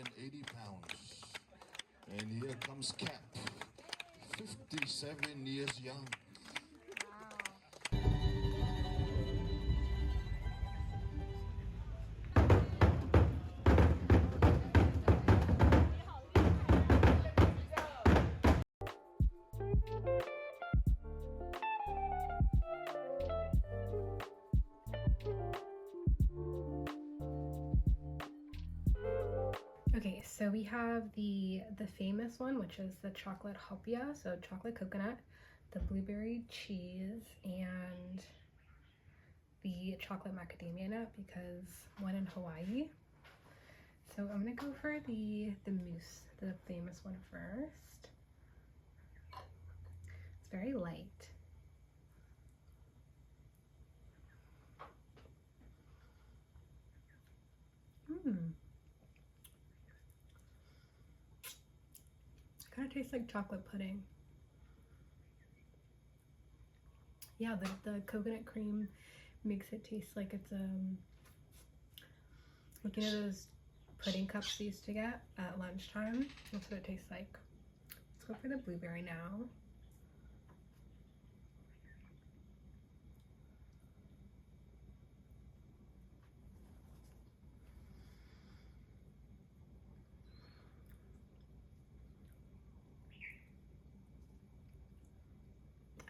180 pounds. And here comes Cap, 57 years young. Okay, so we have the famous one, which is the chocolate hopia, so chocolate coconut, the blueberry cheese, and the chocolate macadamia nut, because one in Hawaii. So I'm gonna go for the mousse, the famous one first. It's very light. Kind of tastes like chocolate pudding. Yeah, the coconut cream makes it taste like it's like, you know those pudding cups we used to get at lunchtime? That's what it tastes like. Let's go for the blueberry now.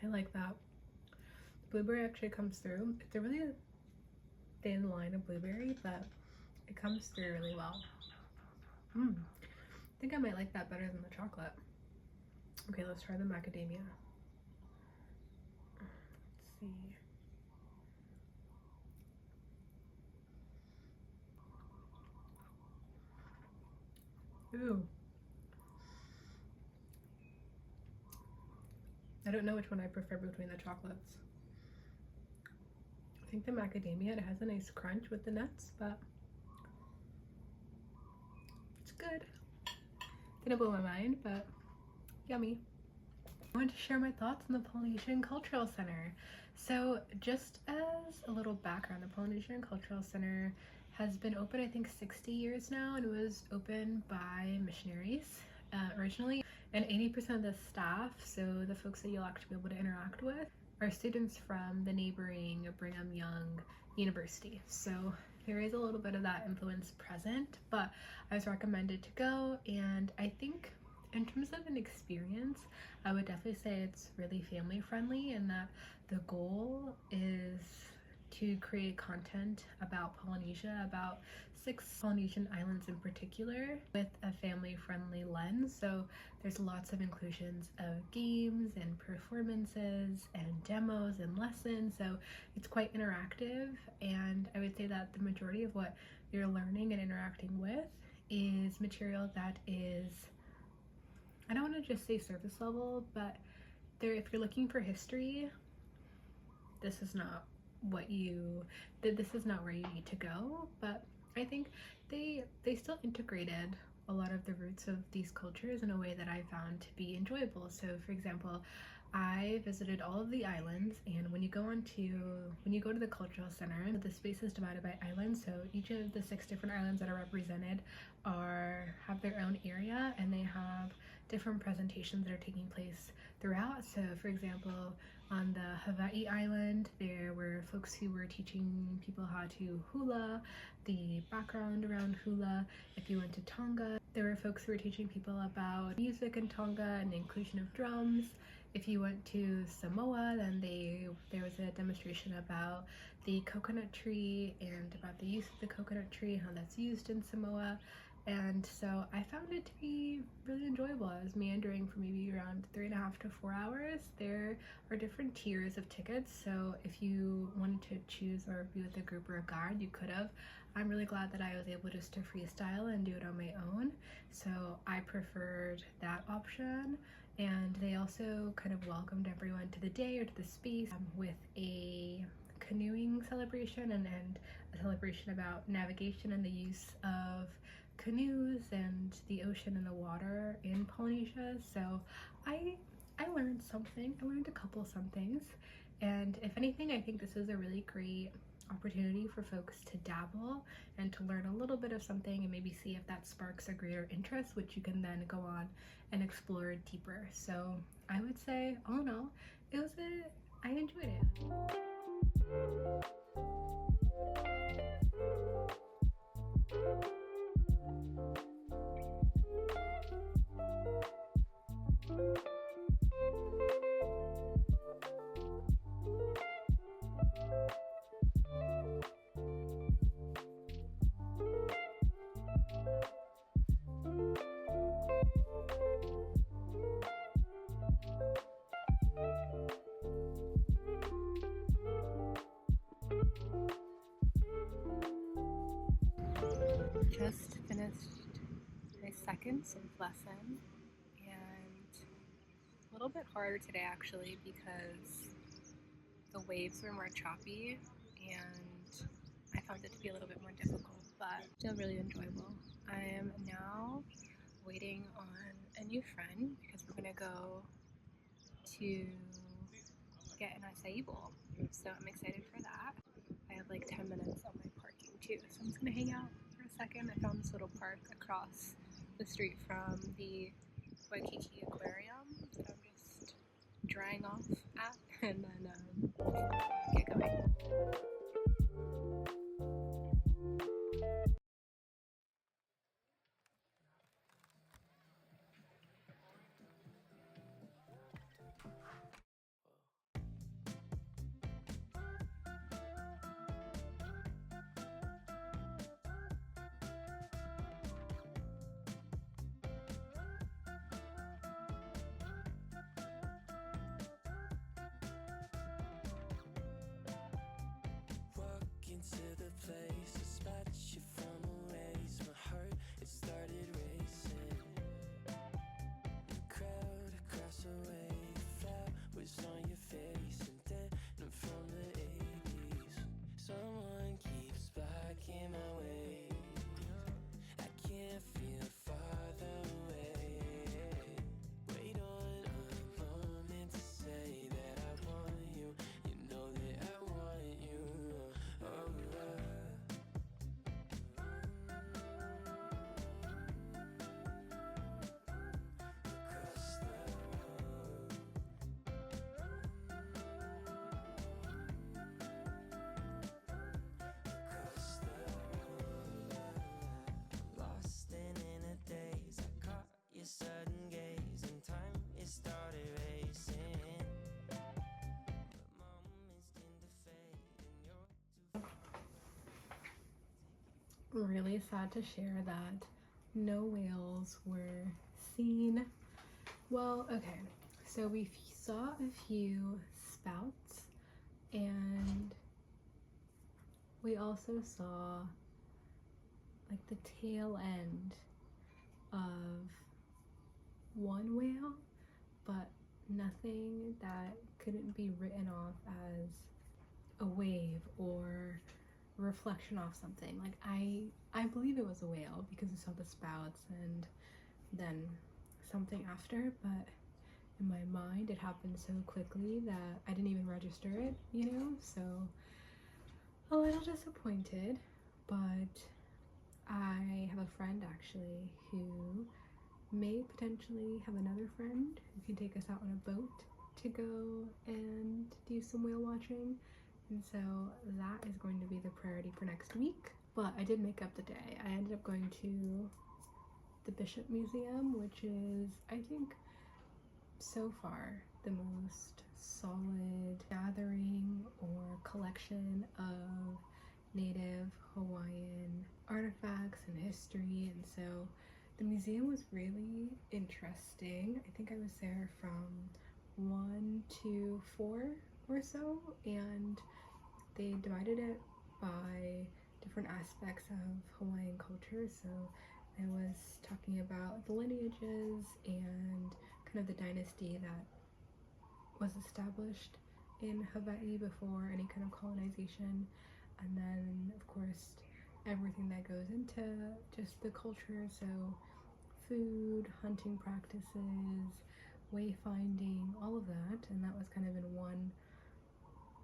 I like that. The blueberry actually comes through. It's a really thin line of blueberry, but it comes through really well. I think I might like that better than the chocolate. Okay, let's try the macadamia. Let's see. Ooh. I don't know which one I prefer between the chocolates. I think the macadamia, it has a nice crunch with the nuts, but it's good. Didn't blow my mind, but yummy. I wanted to share my thoughts on the Polynesian Cultural Center. So just as a little background, the Polynesian Cultural Center has been open, I think, 60 years now, and it was opened by missionaries originally. And 80% of the staff, so the folks that you'll actually be able to interact with, are students from the neighboring Brigham Young University. So there is a little bit of that influence present, but I was recommended to go, and I think in terms of an experience, I would definitely say it's really family friendly, and that the goal is to create content about Polynesia, about 6 Polynesian islands in particular, with a family-friendly lens. So there's lots of inclusions of games and performances and demos and lessons, so it's quite interactive. And I would say that the majority of what you're learning and interacting with is material that is, I don't want to just say surface level, but if you're looking for history, this is not this is not where you need to go. But I think they still integrated a lot of the roots of these cultures in a way that I found to be enjoyable. So for example, I visited all of the islands, and when you go to the cultural center, the space is divided by islands. So each of the 6 different islands that are represented have their own area, and they have different presentations that are taking place throughout. So for example, on the Hawaii island, there were folks who were teaching people how to hula, the background around hula. If you went to Tonga, there were folks who were teaching people about music in Tonga and the inclusion of drums. If you went to Samoa, then there was a demonstration about the coconut tree and about the use of the coconut tree, how that's used in Samoa. And so I found it to be really enjoyable. I was meandering for maybe around 3.5 to 4 hours. There are different tiers of tickets, so if you wanted to choose or be with a group or a guide, you could have. I'm really glad that I was able just to freestyle and do it on my own, so I preferred that option. And they also kind of welcomed everyone to the day or to the space with a canoeing celebration and a celebration about navigation and the use of canoes and the ocean and the water in Polynesia. So I learned something. I learned a couple somethings, and if anything, I think this is a really great opportunity for folks to dabble and to learn a little bit of something and maybe see if that sparks a greater interest, which you can then go on and explore deeper. So I would say, all in all, I enjoyed it. Just finished my second surf lesson, and a little bit harder today actually because the waves were more choppy and I found it to be a little bit more difficult, but still really enjoyable. I am now waiting on a new friend because we're gonna go to get an acai bowl, so I'm excited for that. I have like 10 minutes on my parking too, so I'm just gonna hang out for a second. I found this little park across the street from the Waikiki aquarium that I'm just drying off at, and then get going. To the place, dispatch you from a ways. My heart, it started racing. The crowd across the way, the flowers on your face, and then from the 80s. Someone keeps blocking my way. I can't feel farther away. Wait on a moment to say that I want you. You know that I want you. Sudden gaze and time it started racing. But moments tend to fade and you're Really sad to share that no whales were seen. Well, okay, so we saw a few spouts and we also saw like the tail end of one whale, but nothing that couldn't be written off as a wave or a reflection off something. Like I believe it was a whale because we saw the spouts and then something after, but in my mind it happened so quickly that I didn't even register it, you know? So a little disappointed, but I have a friend actually who may potentially have another friend who can take us out on a boat to go and do some whale watching, and so that is going to be the priority for next week. But I did make up the day. I ended up going to the Bishop Museum, which is, I think, so far the most solid gathering or collection of native Hawaiian artifacts and history, and so the museum was really interesting. I think I was there from 1 to 4 or so, and they divided it by different aspects of Hawaiian culture. So I was talking about the lineages and kind of the dynasty that was established in Hawaii before any kind of colonization, and then of course everything that goes into just the culture, so food, hunting practices, wayfinding, all of that, and that was kind of in one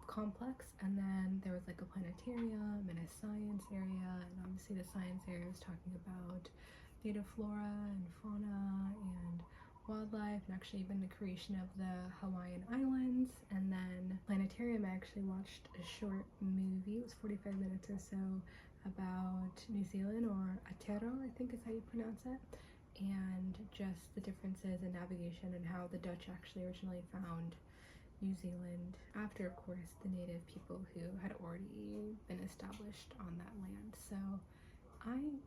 complex, and then there was like a planetarium and a science area, and obviously the science area was talking about native flora and fauna and wildlife, and actually even the creation of the Hawaiian Islands. And then planetarium, I actually watched a short movie, it was 45 minutes or so, about New Zealand, or Aotearoa I think is how you pronounce it, and just the differences in navigation and how the Dutch actually originally found New Zealand after, of course, the native people who had already been established on that land. So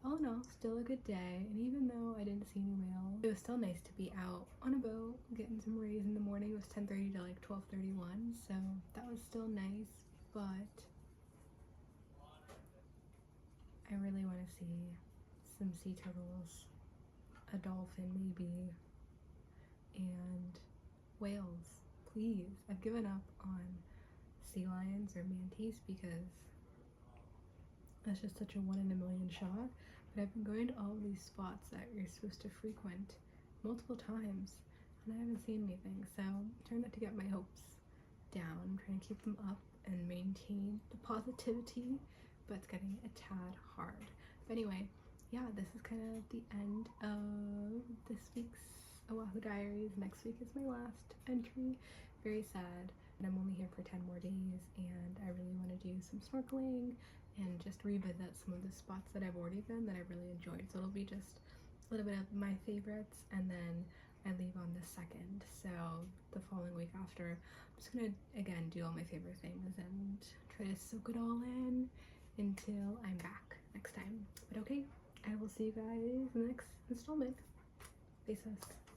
all in all, still a good day, and even though I didn't see any whales, it was still nice to be out on a boat getting some rays in the morning. It was 10:30 to like 12:31, so that was still nice, but I really want to see some sea turtles, a dolphin maybe, and whales. Please, I've given up on sea lions or manatees because that's just such a 1 in a million shot. But I've been going to all of these spots that you're supposed to frequent multiple times, and I haven't seen anything. So I'm trying not to get my hopes down. I'm trying to keep them up and maintain the positivity, but it's getting a tad hard. But anyway, yeah, this is kind of the end of this week's Oahu Diaries. Next week is my last entry. Very sad. And I'm only here for 10 more days, and I really want to do some snorkeling and just revisit some of the spots that I've already been that I really enjoyed. So it'll be just a little bit of my favorites, and then I leave on the 2nd. So the following week after, I'm just gonna again do all my favorite things and try to soak it all in until I'm back next time. But okay, I will see you guys in the next installment. Besos.